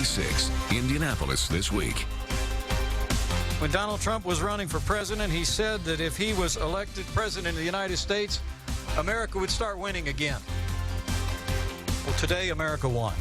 46, Indianapolis This Week. When Donald Trump was running for president, he said that if he was elected president of the United States, America would start winning again. Well, today, America won.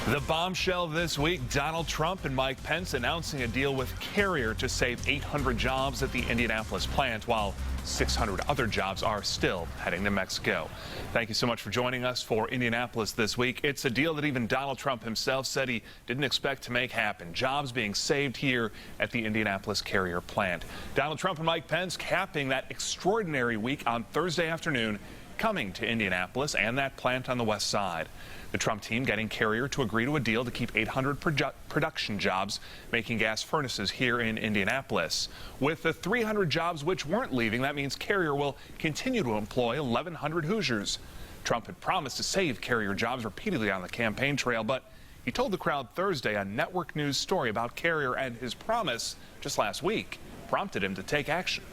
The bombshell this week, Donald Trump and Mike Pence announcing a deal with Carrier to save 800 jobs at the Indianapolis plant, while 600 other jobs are still heading to Mexico. Thank you so much for joining us for Indianapolis This Week. It's a deal that even Donald Trump himself said he didn't expect to make happen. Jobs being saved here at the Indianapolis Carrier plant. Donald Trump and Mike Pence capping that extraordinary week on Thursday afternoon, coming to Indianapolis and that plant on the west side. The Trump team getting Carrier to agree to a deal to keep 800 production jobs making gas furnaces here in Indianapolis. With the 300 jobs which weren't leaving, that means Carrier will continue to employ 1,100 Hoosiers. Trump had promised to save Carrier jobs repeatedly on the campaign trail, but he told the crowd Thursday a network news story about Carrier, and his promise just last week prompted him to take action.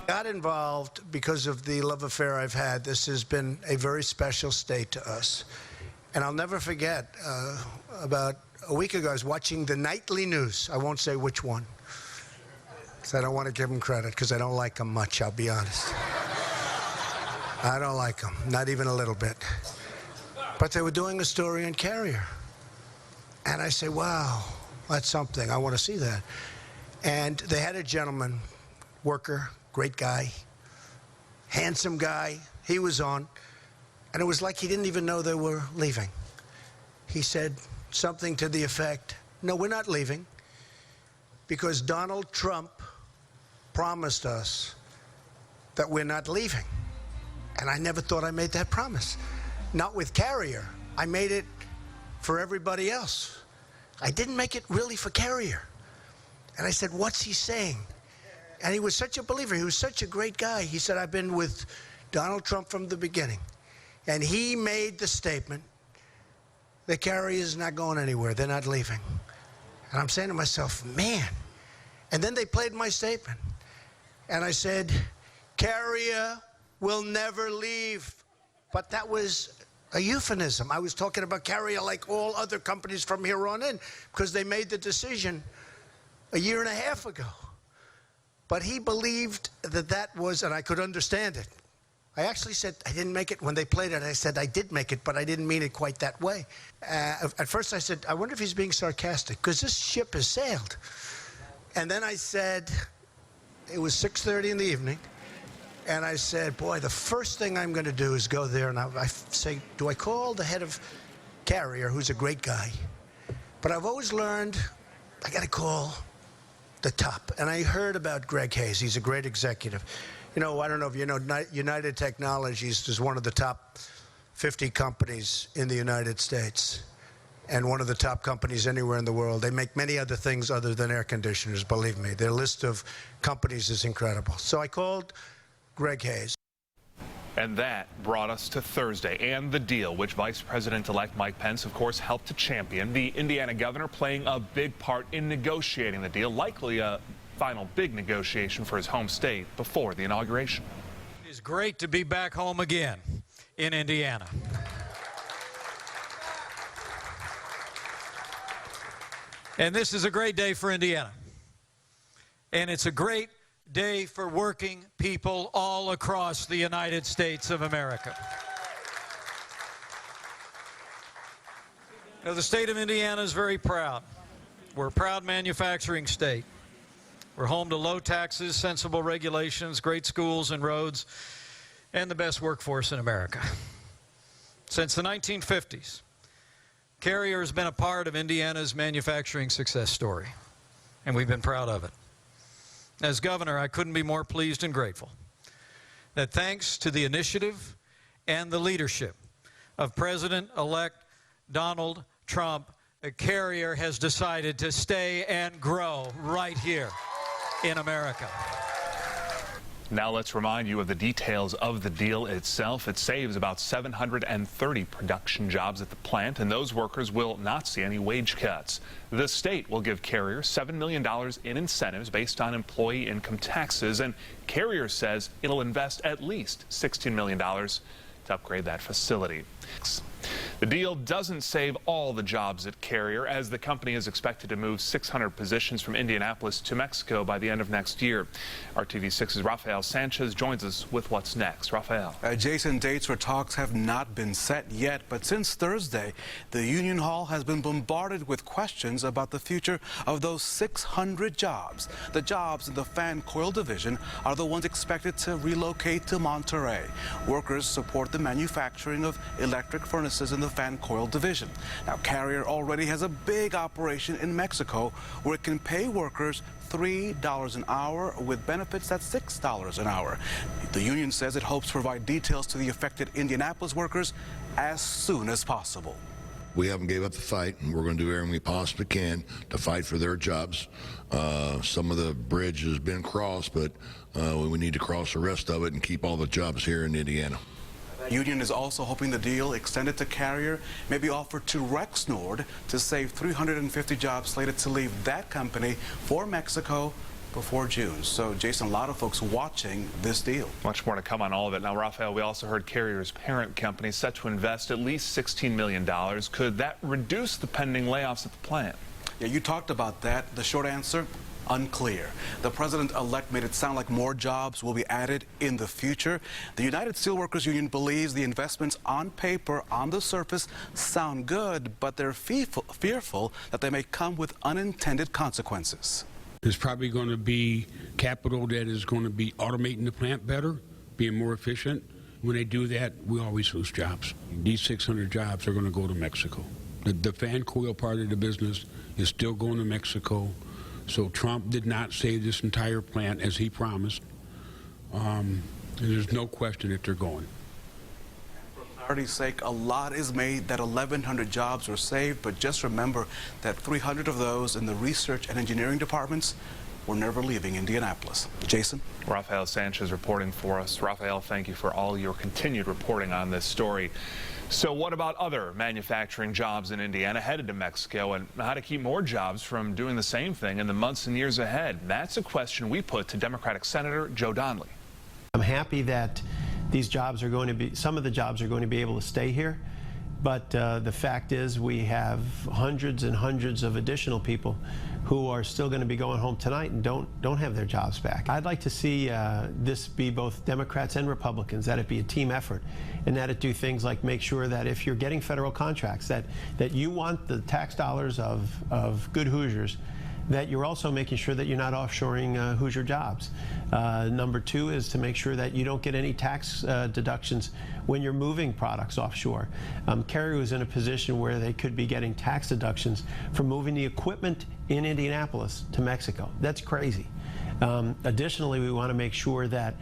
Got involved because of the love affair I've had. This has been a very special state to us. And I'll never forget, about a week ago, I was watching the nightly news. I won't say which one, because I don't want to give them credit, because I don't like them much, I'll be honest. I don't like them, not even a little bit. But they were doing a story on Carrier. And I say, wow, that's something. I want to see that. And they had a gentleman, worker, great guy, handsome guy. He was on. And it was like he didn't even know they were leaving. He said something to the effect, no, we're not leaving, because Donald Trump promised us that we're not leaving. And I never thought I made that promise. Not with Carrier. I made it for everybody else. I didn't make it really for Carrier. And I said, what's he saying? And he was such a believer. He was such a great guy. He said, I've been with Donald Trump from the beginning. And he made the statement that Carrier is not going anywhere. They're not leaving. And I'm saying to myself, man. And then they played my statement. And I said, Carrier will never leave. But that was a euphemism. I was talking about Carrier like all other companies from here on in, because they made the decision a year and a half ago. But he believed that that was, and I could understand it. I actually said I didn't make it. When they played it, I said I did make it, but I didn't mean it quite that way. At first I said, I wonder if he's being sarcastic, because this ship has sailed. And then I said, it was 6:30 in the evening, and I said, boy, the first thing I'm going to do is go there, and I say, do I call the head of Carrier, who's a great guy? But I've always learned I got to call the top. And I heard about Greg Hayes. He's a great executive. You know, I don't know if you know, United Technologies is one of the top 50 companies in the United States and one of the top companies anywhere in the world. They make many other things other than air conditioners, believe me. Their list of companies is incredible. So I called Greg Hayes. And that brought us to Thursday and the deal, which Vice President-elect Mike Pence, of course, helped to champion. The Indiana governor playing a big part in negotiating the deal, likely a final big negotiation for his home state before the inauguration. It is great to be back home again in Indiana. And this is a great day for Indiana. And it's a great day for working people all across the United States of America. You know, the state of Indiana is very proud. We're a proud manufacturing state. We're home to low taxes, sensible regulations, great schools and roads, and the best workforce in America. Since the 1950s, Carrier has been a part of Indiana's manufacturing success story, and we've been proud of it. As governor, I couldn't be more pleased and grateful that thanks to the initiative and the leadership of President-elect Donald Trump, Carrier has decided to stay and grow right here in America. Now let's remind you of the details of the deal itself. It saves about 730 production jobs at the plant, and those workers will not see any wage cuts. The state will give Carrier $7 million in incentives based on employee income taxes, and Carrier says it'll invest at least $16 million to upgrade that facility. The deal doesn't save all the jobs at Carrier, as the company is expected to move 600 positions from Indianapolis to Mexico by the end of next year. RTV6's Rafael Sanchez joins us with what's next. Rafael. Jason, dates for talks have not been set yet, but since Thursday, the Union Hall has been bombarded with questions about the future of those 600 jobs. The jobs in the fan coil division are the ones expected to relocate to Monterrey. Workers support the manufacturing of electric furnaces in the fan coil division. Now, Carrier already has a big operation in Mexico where it can pay workers $3 an hour with benefits that's $6 an hour. The union says it hopes to provide details to the affected Indianapolis workers as soon as possible. We haven't gave up the fight, and we're going to do everything we possibly can to fight for their jobs. Some of the bridge has been crossed, but we need to cross the rest of it and keep all the jobs here in Indiana. The union is also hoping the deal extended to Carrier may be offered to Rexnord to save 350 jobs slated to leave that company for Mexico before June. So, Jason, a lot of folks watching this deal. Much more to come on all of it. Now, Rafael, we also heard Carrier's parent company set to invest at least $16 million. Could that reduce the pending layoffs at the plant? Yeah, you talked about that. The short answer, unclear. The president-elect made it sound like more jobs will be added in the future. The United Steelworkers Union believes the investments on paper, on the surface, sound good, but they're fearful that they may come with unintended consequences. There's probably going to be capital that is going to be automating the plant better, being more efficient. When they do that, we always lose jobs. These 600 jobs are going to go to Mexico. The fan coil part of the business is still going to Mexico. So Trump did not save this entire plant as he promised. There's no question that they're going. For clarity's sake, a lot is made that 1,100 jobs were saved, but just remember that 300 of those in the research and engineering departments were never leaving Indianapolis. Jason? Rafael Sanchez reporting for us. Rafael, thank you for all your continued reporting on this story. So what about other manufacturing jobs in Indiana headed to Mexico, and how to keep more jobs from doing the same thing in the months and years ahead? That's a question we put to Democratic Senator Joe Donnelly. I'm happy that these jobs are going to be, some of the jobs are going to be able to stay here, but the fact is we have hundreds and hundreds of additional people who are still going to be going home tonight and don't have their jobs back. I'd like to see this be both Democrats and Republicans, that it be a team effort, and that it do things like make sure that if you're getting federal contracts, that you want the tax dollars of good Hoosiers, that you're also making sure that you're not offshoring Hoosier jobs. Number two is to make sure that you don't get any tax deductions when you're moving products offshore. Carrier was in a position where they could be getting tax deductions for moving the equipment in Indianapolis to Mexico. That's crazy. Additionally, we want to make sure that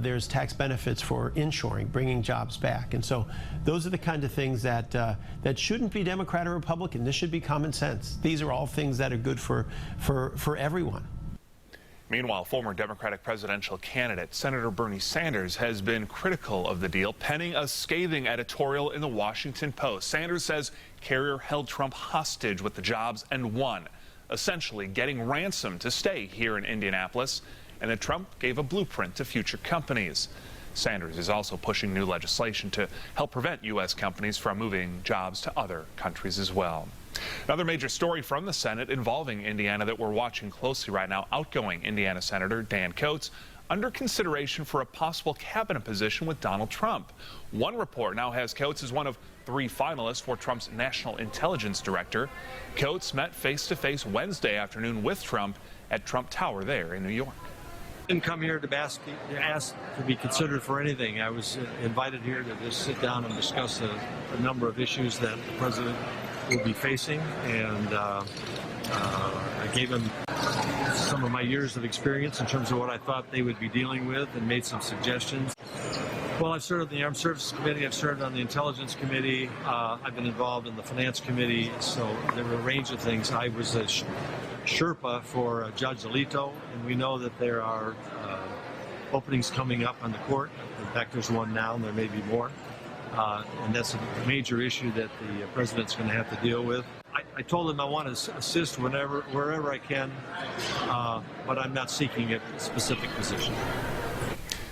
there's tax benefits for inshoring, bringing jobs back. And so those are the kind of things that that shouldn't be Democrat or Republican. This should be common sense. These are all things that are good for everyone. Meanwhile, former Democratic presidential candidate Senator Bernie Sanders has been critical of the deal, penning a scathing editorial in the Washington Post. Sanders says Carrier held Trump hostage with the jobs and won, essentially getting ransom to stay here in Indianapolis, and that Trump gave a blueprint to future companies. Sanders is also pushing new legislation to help prevent U.S. companies from moving jobs to other countries as well. Another major story from the Senate involving Indiana that we're watching closely right now, outgoing Indiana Senator Dan Coats under consideration for a possible cabinet position with Donald Trump. One report now has Coats as one of 3 finalists for Trump's National Intelligence Director. Coats met face-to-face Wednesday afternoon with Trump at Trump Tower there in New York. I didn't come here to ask to be considered for anything. I was invited here to just sit down and discuss a number of issues that the president will be facing, and I gave him some of my years of experience in terms of what I thought they would be dealing with and made some suggestions. Well, I've served on the Armed Services Committee, I've served on the Intelligence Committee, I've been involved in the Finance Committee, so there were a range of things. I was a Sherpa for Judge Alito, and we know that there are openings coming up on the court. In fact, there's one now, and there may be more. And that's a major issue that the president's going to have to deal with. I told him I want to assist wherever I can, but I'm not seeking a specific position.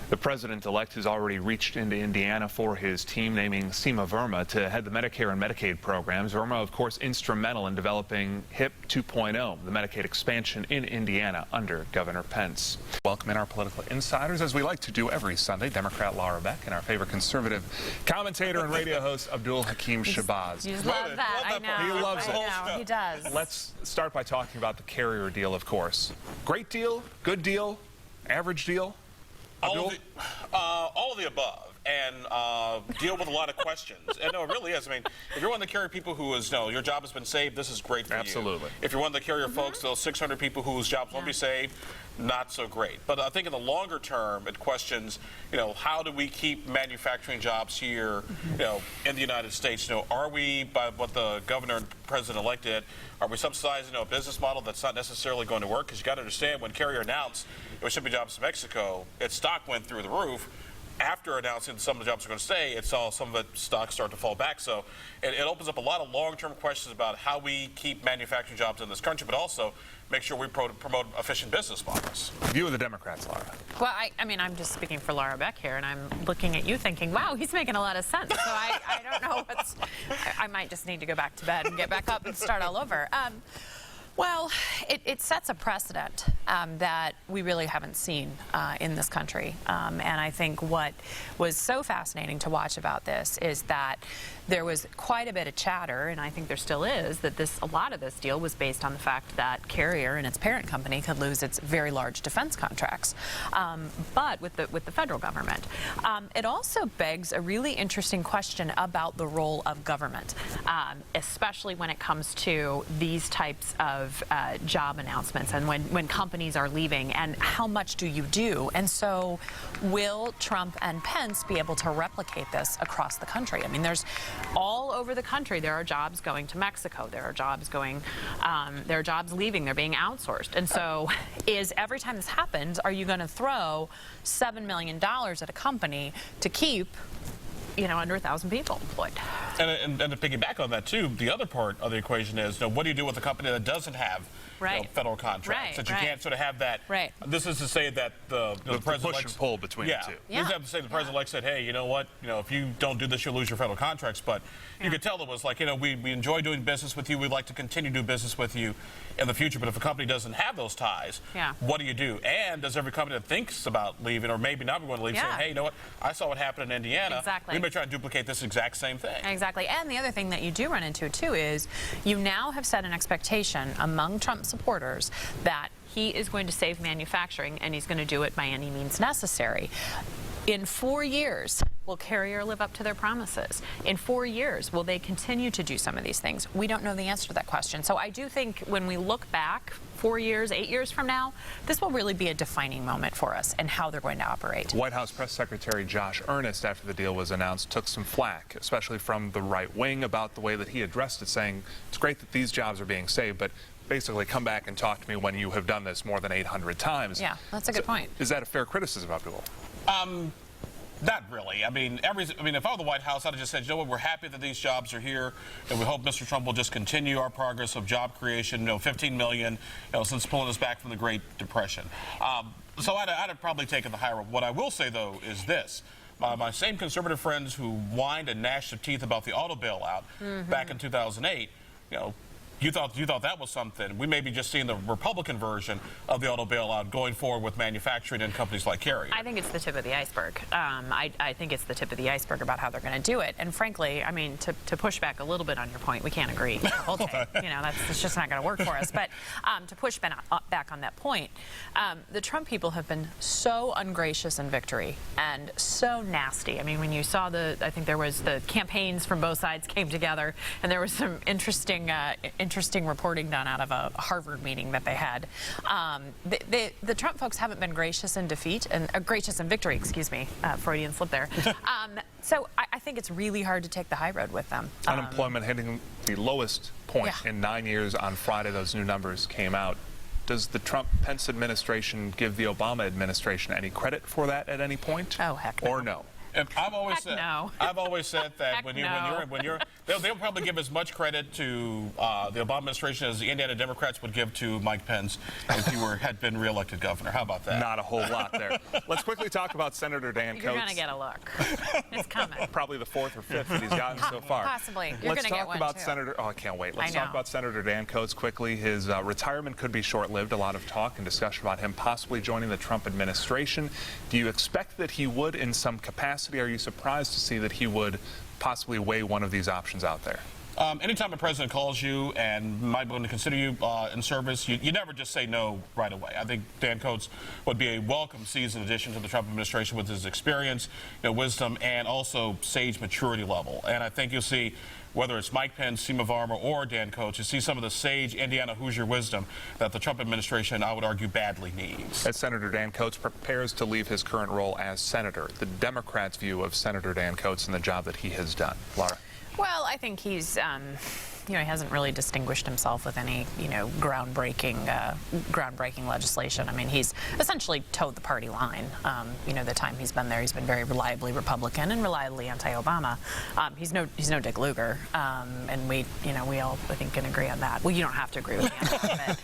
The president-elect has already reached into Indiana for his team, naming Seema Verma to head the Medicare and Medicaid programs. Verma, of course, instrumental in developing HIP 2.0, the Medicaid expansion in Indiana under Governor Pence. Welcome in our political insiders, as we like to do every Sunday, Democrat Laura Beck and our favorite conservative commentator and radio host Abdul Hakim Shabazz. You just love that. I know. He loves it. I know. He does. Let's start by talking about the carrier deal, of course. Great deal, good deal, average deal? All of the above, and deal with a lot of questions. And no, it really is. I mean, if you're one of the carrier people who is, your job has been saved, this is great for you. Absolutely. If you're one of the carrier folks, those 600 people whose jobs won't be saved, not so great. But I think in the longer term, it questions, how do we keep manufacturing jobs here, in the United States? Are we, by what the governor and president-elect did, are we subsidizing a business model that's not necessarily going to work? Because you got to understand, when Carrier announced it was shipping jobs to Mexico, its stock went through the roof. After announcing some of the jobs are going to stay, it saw some of its stock start to fall back. So it opens up a lot of long-term questions about how we keep manufacturing jobs in this country, but also make sure we promote efficient business models. View of the Democrats, Laura. Well, I mean, I'm just speaking for Laura Beck here, and I'm looking at you thinking, wow, he's making a lot of sense. So I don't know I might just need to go back to bed and get back up and start all over. Well, it sets a precedent that we really haven't seen in this country. And I think what was so fascinating to watch about this is that there was quite a bit of chatter, and I think there still is, that a lot of this deal was based on the fact that Carrier and its parent company could lose its very large defense contracts, but with the federal government. It also begs a really interesting question about the role of government, especially when it comes to these types of job announcements and when companies are leaving, and how much do you do? And so will Trump and Pence be able to replicate this across the country? I mean, there's all over the country, there are jobs going to Mexico, there are jobs leaving, they're being outsourced. And so every time this happens, are you going to throw $7 million at a company to keep under 1,000 people employed? And to piggyback on that too, the other part of the equation is, what do you do with a company that doesn't have federal contracts? That you can't sort of have that. Right. This is to say that the president push and pull between the two. This is to say the president said, hey, you know what? If you don't do this, you'll lose your federal contracts. But you could tell it was like, we enjoy doing business with you. We'd like to continue to do business with you in the future. But if a company doesn't have those ties, what do you do? And does every company that thinks about leaving or maybe not going to leave say, hey, you know what? I saw what happened in Indiana. Exactly. We may try to duplicate this exact same thing. Exactly. And the other thing that you do run into, too, is you now have set an expectation among Trump supporters that he is going to save manufacturing, and he's going to do it by any means necessary. In 4 years, will Carrier live up to their promises? In 4 years, will they continue to do some of these things? We don't know the answer to that question. So I do think when we look back 4 years, 8 years from now, this will really be a defining moment for us and how they're going to operate. White House Press Secretary Josh Earnest, after the deal was announced, took some flack, especially from the right wing, about the way that he addressed it, saying it's great that these jobs are being saved, but basically come back and talk to me when you have done this more than 800 times. Yeah, that's a good point. Is that a fair criticism, Abdul? Not really. I mean, if I were the White House, I'd have just said, we're happy that these jobs are here, and we hope Mr. Trump will just continue our progress of job creation, 15 million, since pulling us back from the Great Depression. So I'd have probably taken the higher. What I will say, though, is this. My same conservative friends who whined and gnashed their teeth about the auto bailout back in 2008, you thought that was something. We may be just seeing the Republican version of the auto bailout going forward with manufacturing and companies like Carrier. I think it's the tip of the iceberg. I think it's the tip of the iceberg about how they're going to do it. And frankly, I mean, to push back a little bit on your point, we can't agree the whole day. That's just not going to work for us. But to push back on that point, the Trump people have been so ungracious in victory and so nasty. I mean, when you saw I think there was the campaigns from both sides came together, and there was some interesting reporting done out of a Harvard meeting that they had. The Trump folks haven't been gracious in defeat and gracious in victory, excuse me, Freudian slip there. So I think it's really hard to take the high road with them. Unemployment hitting the lowest point in 9 years on Friday. Those new numbers came out. Does the Trump-Pence administration give the Obama administration any credit for that at any point? Oh, heck no. Or no? And I've always said, no. I've always said that Heck when no. you're, they'll probably give as much credit to the Obama administration as the Indiana Democrats would give to Mike Pence if he had been reelected governor. How about that? Not a whole lot there. Let's quickly talk about Senator Dan Coates. You're going to get a look. It's coming. Probably the 4th or 5th that he's gotten so far. Possibly. You're Let's going to get talk one, about too. Senator. Oh, I can't wait. Let's I talk know. about Senator Dan Coates quickly. His retirement could be short-lived. A lot of talk and discussion about him possibly joining the Trump administration. Do you expect that he would in some capacity? Are you surprised to see that he would possibly weigh one of these options out there? Anytime a president calls you and might want to consider you in service, you never just say no right away. I think Dan Coates would be a welcome seasoned addition to the Trump administration with his experience, wisdom, and also sage maturity level. And I think you'll see, whether it's Mike Pence, Seema Varma, or Dan Coates, you see some of the sage Indiana Hoosier wisdom that the Trump administration, I would argue, badly needs. As Senator Dan Coates prepares to leave his current role as senator, the Democrats' view of Senator Dan Coates and the job that he has done. Laura? Well, I think he's, he hasn't really distinguished himself with any, groundbreaking legislation. I mean, he's essentially towed the party line. The time he's been there, he's been very reliably Republican and reliably anti-Obama. He's no Dick Lugar, and we all, I think, can agree on that. Well, you don't have to agree with me on that,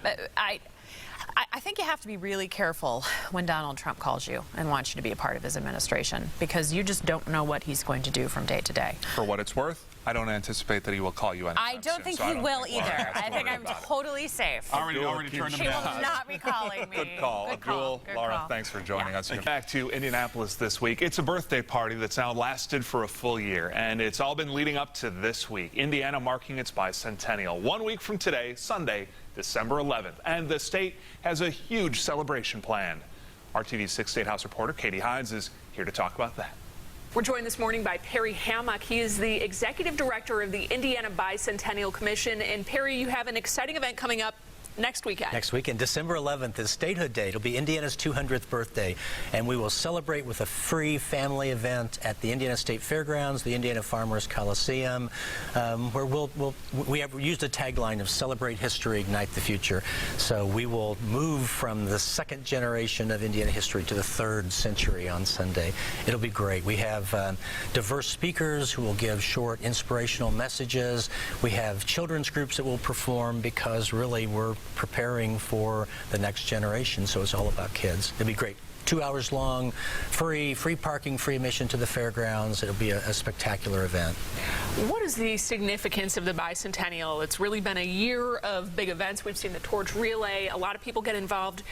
but I think you have to be really careful when Donald Trump calls you and wants you to be a part of his administration, because you just don't know what he's going to do from day to day. For what it's worth, I don't anticipate that he will call you anytime I don't soon, think so he I don't will think Laura either. has to I think worry I'm about it. totally safe. Already turned him He will down. not be calling me. Good call. Abdul, Laura, thanks for joining us. Back to Indianapolis this week. It's a birthday party that's now lasted for a full year, and it's all been leading up to this week. Indiana marking its bicentennial. 1 week from today, Sunday, December 11th, and the state has a huge celebration planned. RTV 6 State House reporter Katie Hines is here to talk about that. We're joined this morning by Perry Hammock. He is the executive director of the Indiana Bicentennial Commission. And Perry, you have an exciting event coming up next weekend. Next weekend, December 11th is Statehood Day. It'll be Indiana's 200th birthday, and we will celebrate with a free family event at the Indiana State Fairgrounds, the Indiana Farmers Coliseum, where we have used a tagline of "Celebrate History, Ignite the Future." So we will move from the second generation of Indiana history to the 3rd century on Sunday. It'll be great. We have diverse speakers who will give short inspirational messages. We have children's groups that will perform, because really we're preparing for the next generation, so it's all about kids. It'll be great. 2 hours long, free parking, free admission to the fairgrounds. It'll be a spectacular event. What is the significance of the bicentennial? It's really been a year of big events. We've seen the torch relay. A lot of people get involved.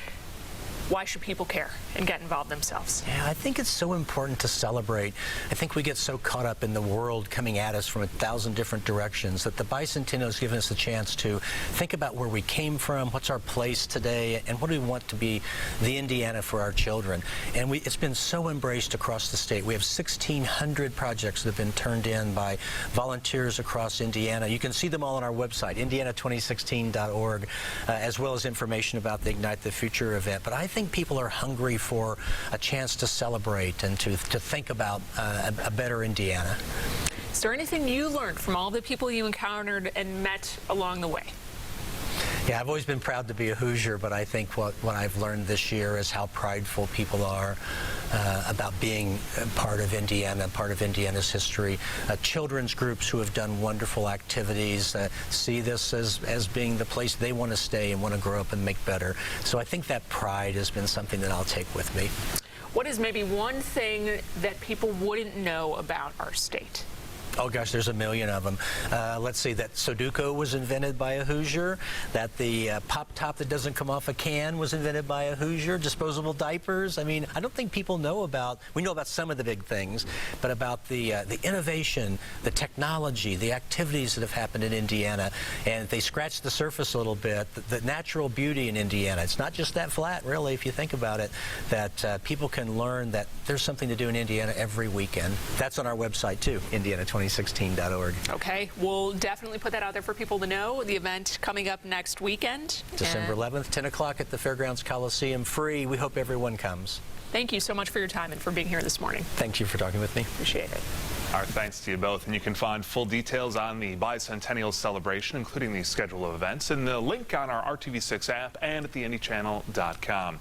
Why should people care and get involved themselves? Yeah, I think it's so important to celebrate. I think we get so caught up in the world coming at us from 1,000 different directions that the bicentennial has given us a chance to think about where we came from, what's our place today, and what do we want to be the Indiana for our children. And it's been so embraced across the state. We have 1,600 projects that have been turned in by volunteers across Indiana. You can see them all on our website, indiana2016.org, as well as information about the Ignite the Future event. But I think people are hungry for a chance to celebrate and to think about a better Indiana. Is there anything you learned from all the people you encountered and met along the way? Yeah, I've always been proud to be a Hoosier, but I think what I've learned this year is how prideful people are about being part of Indiana, part of Indiana's history. Children's groups who have done wonderful activities see this as being the place they want to stay and want to grow up and make better. So I think that pride has been something that I'll take with me. What is maybe one thing that people wouldn't know about our state? Oh gosh, there's a million of them. Let's see, that Sudoku was invented by a Hoosier, that the pop top that doesn't come off a can was invented by a Hoosier, disposable diapers. I mean, I don't think people know about, we know about some of the big things, but about the innovation, the technology, the activities that have happened in Indiana. And if they scratch the surface a little bit, the natural beauty in Indiana, it's not just that flat, really, if you think about it, that people can learn that there's something to do in Indiana every weekend. That's on our website, too, Indiana2016.org. Okay, we'll definitely put that out there for people to know. The event coming up next weekend. December 11th, 10 o'clock at the Fairgrounds Coliseum, free. We hope everyone comes. Thank you so much for your time and for being here this morning. Thank you for talking with me. Appreciate it. Our thanks to you both. And you can find full details on the bicentennial celebration, including the schedule of events, and the link on our RTV6 app and at theindychannel.com.